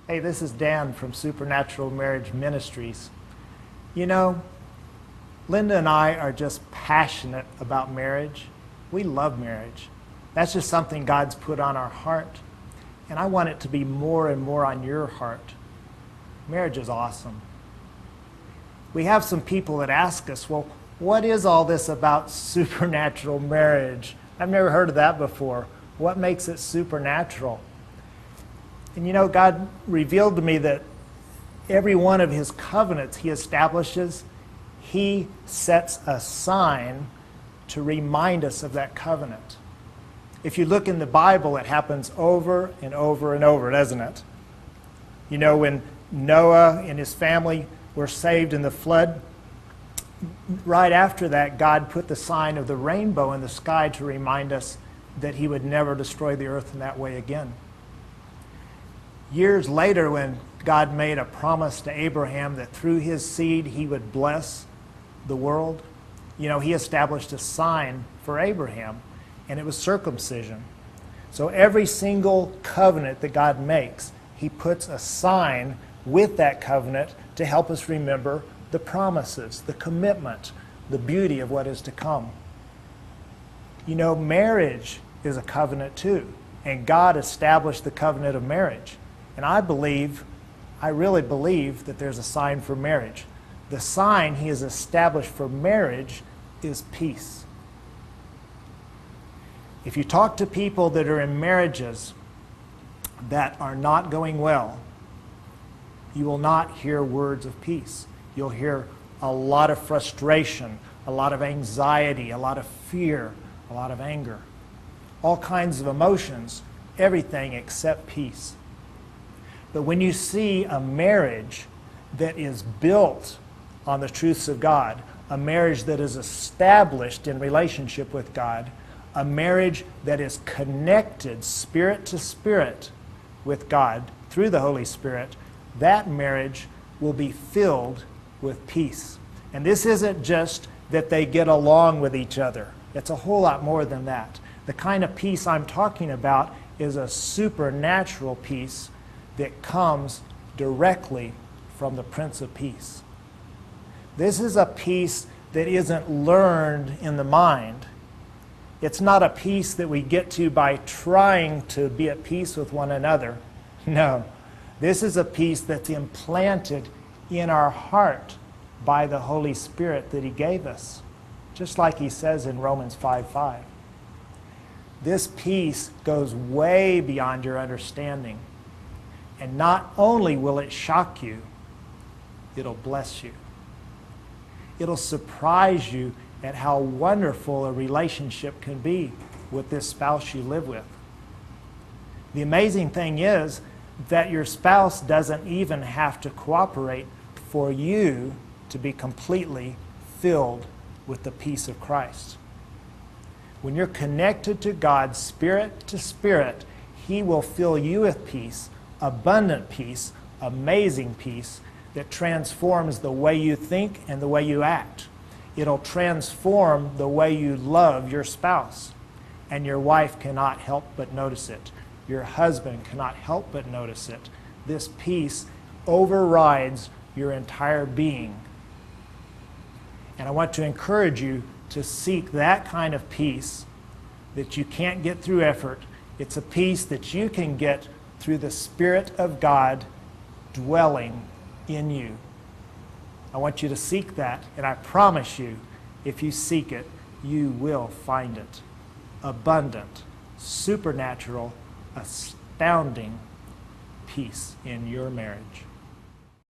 Hey, this is Dan from Supernatural Marriage Ministries. You know, Linda and I are just passionate about marriage. We love marriage. That's just something God's put on our heart. And I want it to be more and more on your heart. Marriage is awesome. We have some people that ask us, well, what is all this about supernatural marriage? I've never heard of that before. What makes it supernatural? And you know, God revealed to me that every one of his covenants he establishes, he sets a sign to remind us of that covenant. If you look in the Bible, it happens over and over and over, doesn't it? You know, when Noah and his family were saved in the flood, right after that, God put the sign of the rainbow in the sky to remind us that he would never destroy the earth in that way again. Years later, when God made a promise to Abraham that through his seed he would bless the world, you know, he established a sign for Abraham, and it was circumcision. So every single covenant that God makes, he puts a sign with that covenant to help us remember the promises, the commitment, the beauty of what is to come. You know, marriage is a covenant too, and God established the covenant of marriage. And I really believe that there's a sign for marriage. The sign he has established for marriage is peace. If you talk to people that are in marriages that are not going well, you will not hear words of peace. You'll hear a lot of frustration, a lot of anxiety, a lot of fear, a lot of anger, all kinds of emotions, everything except peace. But when you see a marriage that is built on the truths of God, a marriage that is established in relationship with God, a marriage that is connected spirit to spirit with God through the Holy Spirit, that marriage will be filled with peace. And this isn't just that they get along with each other. It's a whole lot more than that. The kind of peace I'm talking about is a supernatural peace that comes directly from the Prince of Peace. This is a peace that isn't learned in the mind. It's not a peace that we get to by trying to be at peace with one another. No, this is a peace that's implanted in our heart by the Holy Spirit that he gave us, just like he says in Romans 5:5. This peace goes way beyond your understanding. And not only will it shock you, it'll bless you. It'll surprise you at how wonderful a relationship can be with this spouse you live with. The amazing thing is that your spouse doesn't even have to cooperate for you to be completely filled with the peace of Christ. When you're connected to God spirit to spirit, he will fill you with peace, abundant peace, amazing peace that transforms the way you think and the way you act. It'll transform the way you love your spouse. And your wife cannot help but notice it. Your husband cannot help but notice it. This peace overrides your entire being. And I want to encourage you to seek that kind of peace that you can't get through effort. It's a peace that you can get through the Spirit of God dwelling in you. I want you to seek that, and I promise you, if you seek it, you will find it. Abundant, supernatural, astounding peace in your marriage.